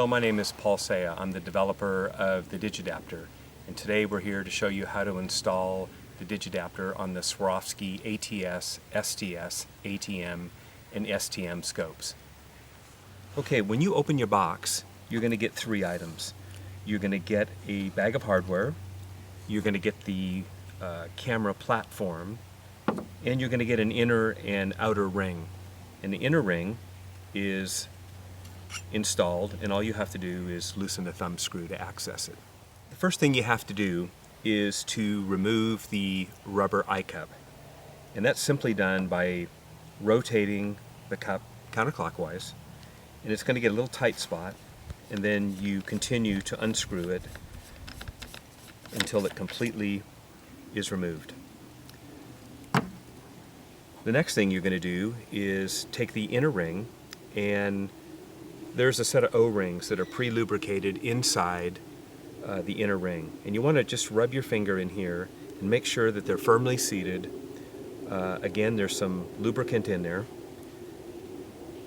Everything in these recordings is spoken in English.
Hello, my name is Paul Saya. I'm the developer of the Digidapter, and today we're here to show you how to install the Digidapter on the Swarovski ATS, STS, ATM, and STM scopes. Okay, when you open your box, you're going to get three items. You're going to get a bag of hardware, you're going to get the camera platform, and you're going to get an inner and outer ring. And the inner ring is installed, and all you have to do is loosen the thumb screw to access it. The first thing you have to do is to remove the rubber eye cup, and that's simply done by rotating the cup counterclockwise, and it's going to get a little tight spot, and then you continue to unscrew it until it completely is removed. The next thing you're going to do is take the inner ring, and there's a set of O-rings that are pre-lubricated inside the inner ring. And you want to just rub your finger in here and make sure that they're firmly seated. Again, there's some lubricant in there,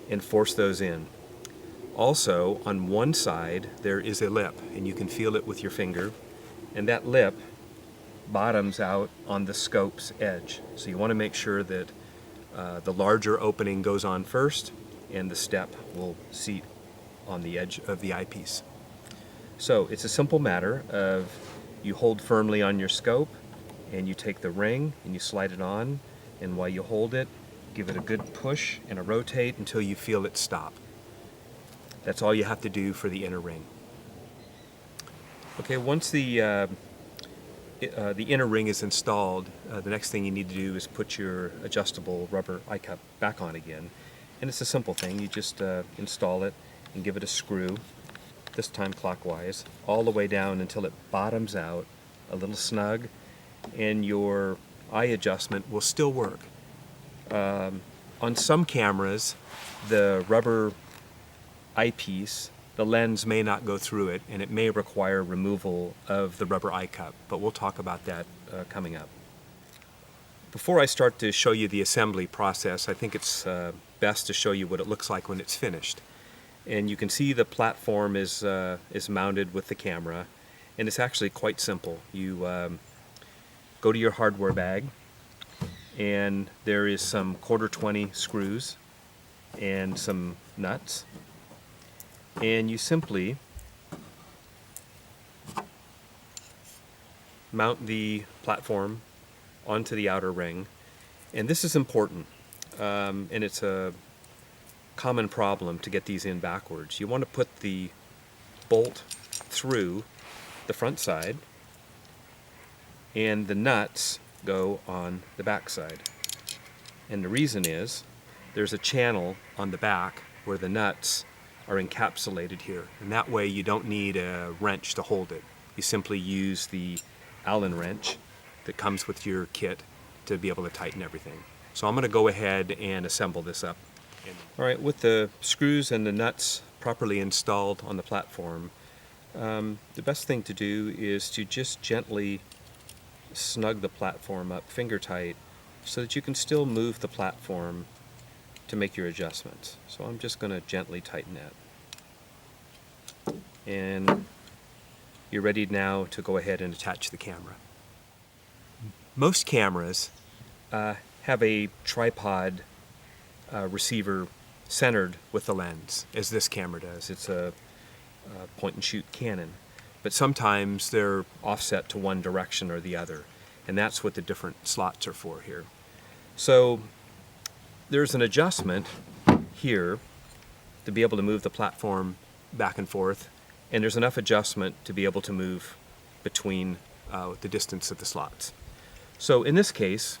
and force those in. Also, on one side there is a lip, and you can feel it with your finger, and that lip bottoms out on the scope's edge. So you want to make sure that the larger opening goes on first, and the step will seat on the edge of the eyepiece. So it's a simple matter of you hold firmly on your scope, and you take the ring and you slide it on, and while you hold it, give it a good push and a rotate until you feel it stop. That's all you have to do for the inner ring. Okay, once the inner ring is installed, the next thing you need to do is put your adjustable rubber eye cup back on again. And it's a simple thing. You just install it and give it a screw, this time clockwise, all the way down until it bottoms out a little snug, and your eye adjustment will still work. On some cameras, the rubber eyepiece, the lens may not go through it, and it may require removal of the rubber eye cup, but we'll talk about that coming up. Before I start to show you the assembly process, I think it's best to show you what it looks like when it's finished. And you can see the platform is mounted with the camera, and it's actually quite simple. You go to your hardware bag, and there is some 1/4-20 screws and some nuts, and you simply mount the platform onto the outer ring. And this is important, and it's a common problem to get these in backwards. You want to put the bolt through the front side, and the nuts go on the back side. And the reason is there's a channel on the back where the nuts are encapsulated here, and that way you don't need a wrench to hold it. You simply use the Allen wrench that comes with your kit to be able to tighten everything. So I'm going to go ahead and assemble this up. Alright, with the screws and the nuts properly installed on the platform, the best thing to do is to just gently snug the platform up finger tight so that you can still move the platform to make your adjustments. So I'm just going to gently tighten that. And you're ready now to go ahead and attach the camera. Most cameras have a tripod receiver centered with the lens, as this camera does. It's a point and shoot Canon. But sometimes they're offset to one direction or the other, and that's what the different slots are for here. So there's an adjustment here to be able to move the platform back and forth, and there's enough adjustment to be able to move between the distance of the slots. So in this case,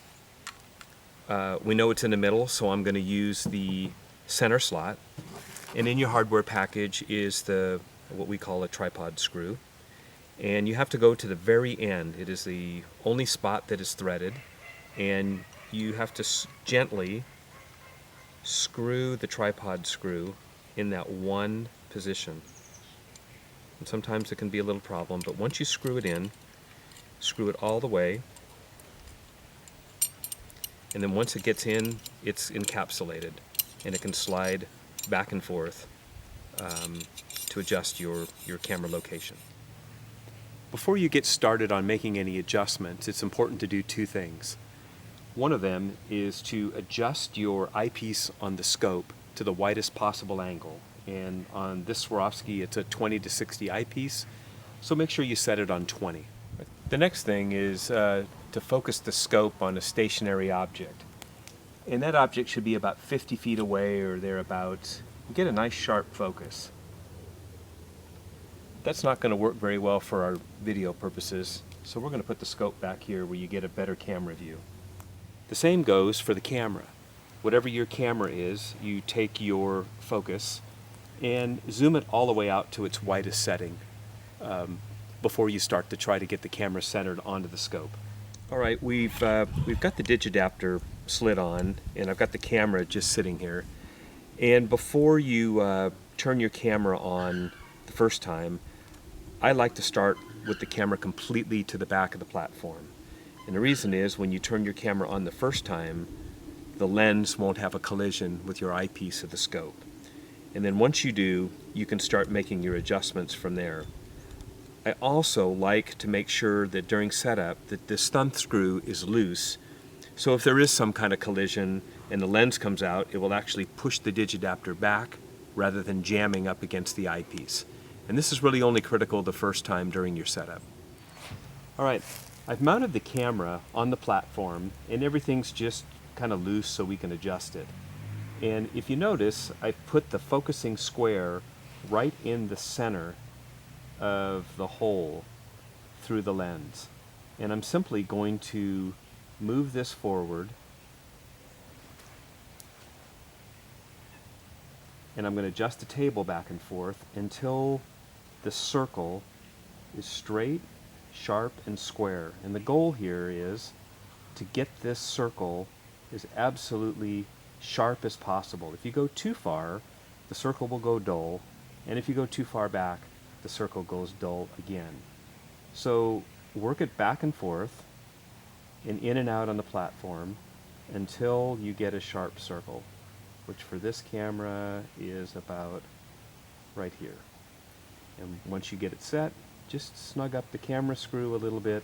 we know it's in the middle, so I'm going to use the center slot. And in your hardware package is what we call a tripod screw. And you have to go to the very end. It is the only spot that is threaded, and you have to gently screw the tripod screw in that one position. And sometimes it can be a little problem, but once you screw it in, screw it all the way, and then once it gets in, it's encapsulated, and it can slide back and forth to adjust your camera location. Before you get started on making any adjustments, it's important to do two things. One of them is to adjust your eyepiece on the scope to the widest possible angle. And on this Swarovski, it's a 20 to 60 eyepiece, so make sure you set it on 20. The next thing is to focus the scope on a stationary object. And that object should be about 50 feet away or thereabouts. Get a nice sharp focus. That's not going to work very well for our video purposes, so we're going to put the scope back here where you get a better camera view. The same goes for the camera. Whatever your camera is, you take your focus and zoom it all the way out to its widest setting before you start to try to get the camera centered onto the scope. All right, we've got the Digidapter slid on, and I've got the camera just sitting here. And before you turn your camera on the first time, I like to start with the camera completely to the back of the platform. And the reason is, when you turn your camera on the first time, the lens won't have a collision with your eyepiece of the scope. And then once you do, you can start making your adjustments from there. I also like to make sure that during setup that this thumb screw is loose, so if there is some kind of collision and the lens comes out, it will actually push the Digidapter back rather than jamming up against the eyepiece. And this is really only critical the first time during your setup. All right, I've mounted the camera on the platform and everything's just kind of loose so we can adjust it. And if you notice, I put the focusing square right in the center of the hole through the lens. And I'm simply going to move this forward, and I'm going to adjust the table back and forth until the circle is straight, sharp, and square. And the goal here is to get this circle as absolutely sharp as possible. If you go too far, the circle will go dull, and if you go too far back, the circle goes dull again. So work it back and forth and in and out on the platform until you get a sharp circle, which for this camera is about right here. And once you get it set, just snug up the camera screw a little bit,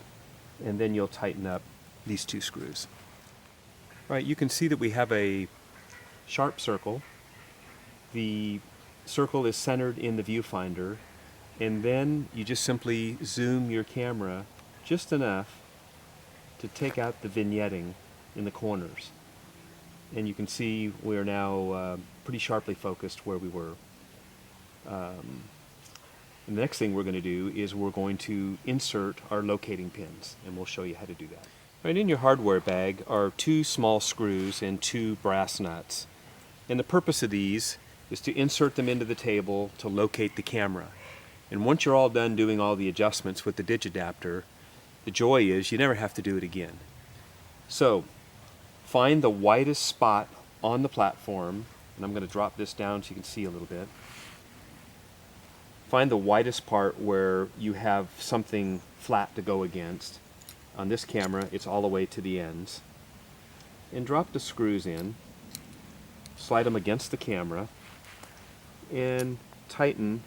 and then you'll tighten up these two screws. All right, you can see that we have a sharp circle. The circle is centered in the viewfinder, and then you just simply zoom your camera just enough to take out the vignetting in the corners. And you can see we are now pretty sharply focused where we were. And the next thing we're going to do is we're going to insert our locating pins, and we'll show you how to do that. Right, in your hardware bag are 2 small screws and 2 brass nuts. And the purpose of these is to insert them into the table to locate the camera. And once you're all done doing all the adjustments with the Digidapter, the joy is you never have to do it again. So find the widest spot on the platform, and I'm going to drop this down so you can see a little bit. Find the widest part where you have something flat to go against. On this camera, it's all the way to the ends. And drop the screws in, slide them against the camera, and tighten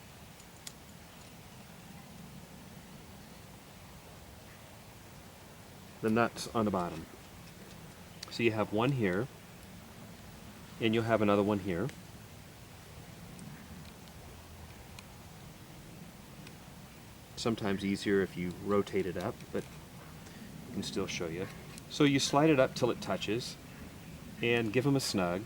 the nuts on the bottom. So you have one here, and you'll have another one here. Sometimes easier if you rotate it up, but I can still show you. So you slide it up till it touches, and give them a snug.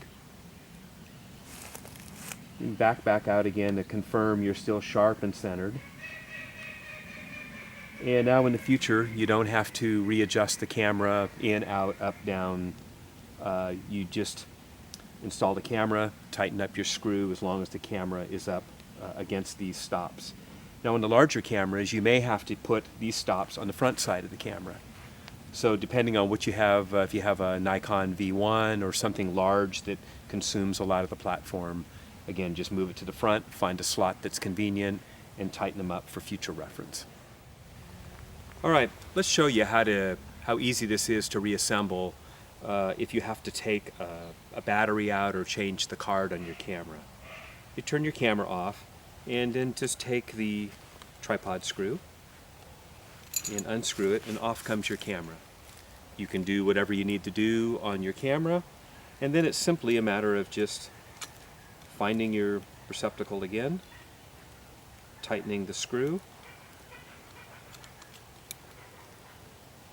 And back out again to confirm you're still sharp and centered. And now in the future, you don't have to readjust the camera in, out, up, down. You just install the camera, tighten up your screw as long as the camera is up against these stops. Now in the larger cameras, you may have to put these stops on the front side of the camera. So depending on what you have, if you have a Nikon V1 or something large that consumes a lot of the platform, again, just move it to the front, find a slot that's convenient, and tighten them up for future reference. All right, let's show you how easy this is to reassemble if you have to take a battery out or change the card on your camera. You turn your camera off, And then just take the tripod screw and unscrew it, and off comes your camera. You can do whatever you need to do on your camera, and then it's simply a matter of just finding your receptacle again, tightening the screw.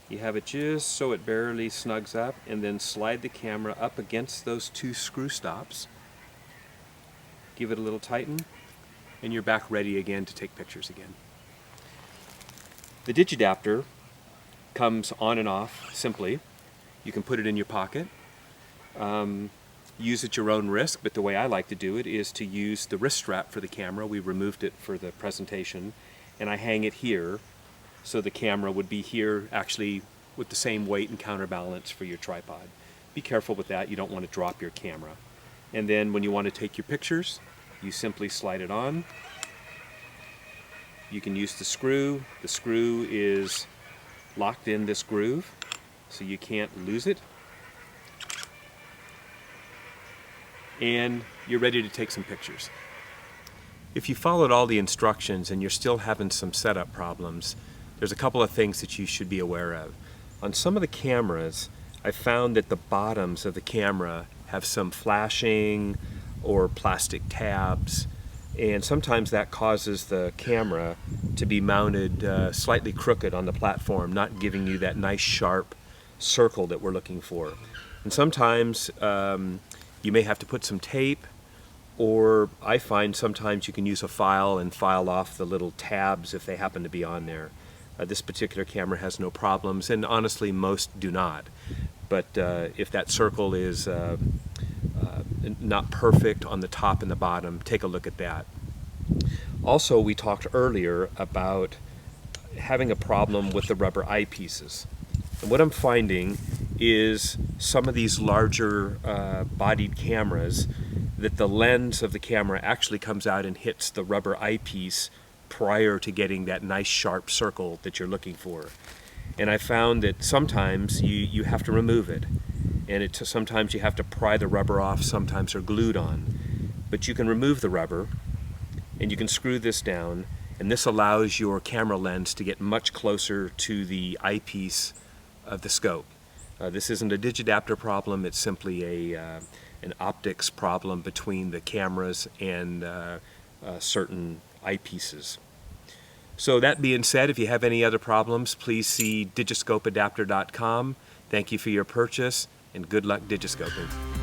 You have it just so it barely snugs up, and then slide the camera up against those two screw stops. Give it a little tighten, and you're back ready again to take pictures again. The Digidapter comes on and off simply. You can put it in your pocket. Use at your own risk, but the way I like to do it is to use the wrist strap for the camera. We removed it for the presentation, and I hang it here so the camera would be here actually with the same weight and counterbalance for your tripod. Be careful with that, you don't want to drop your camera. And then when you want to take your pictures, you simply slide it on. You can use the screw. The screw is locked in this groove, so you can't lose it. And you're ready to take some pictures. If you followed all the instructions and you're still having some setup problems, there's a couple of things that you should be aware of. On some of the cameras, I found that the bottoms of the camera have some flashing or plastic tabs, and sometimes that causes the camera to be mounted slightly crooked on the platform, not giving you that nice sharp circle that we're looking for. And sometimes you may have to put some tape, or I find sometimes you can use a file and file off the little tabs if they happen to be on there. This particular camera has no problems, and honestly most do not. But if that circle is not perfect on the top and the bottom, take a look at that. Also, we talked earlier about having a problem with the rubber eyepieces. And what I'm finding is some of these larger bodied cameras, that the lens of the camera actually comes out and hits the rubber eyepiece prior to getting that nice sharp circle that you're looking for. And I found that sometimes you have to remove it, and sometimes you have to pry the rubber off, sometimes they're glued on. But you can remove the rubber, and you can screw this down, and this allows your camera lens to get much closer to the eyepiece of the scope. This isn't a Digidapter problem, it's simply an optics problem between the cameras and certain eyepieces. So that being said, if you have any other problems, please see digiscopeadapter.com. Thank you for your purchase, and good luck digiscoping.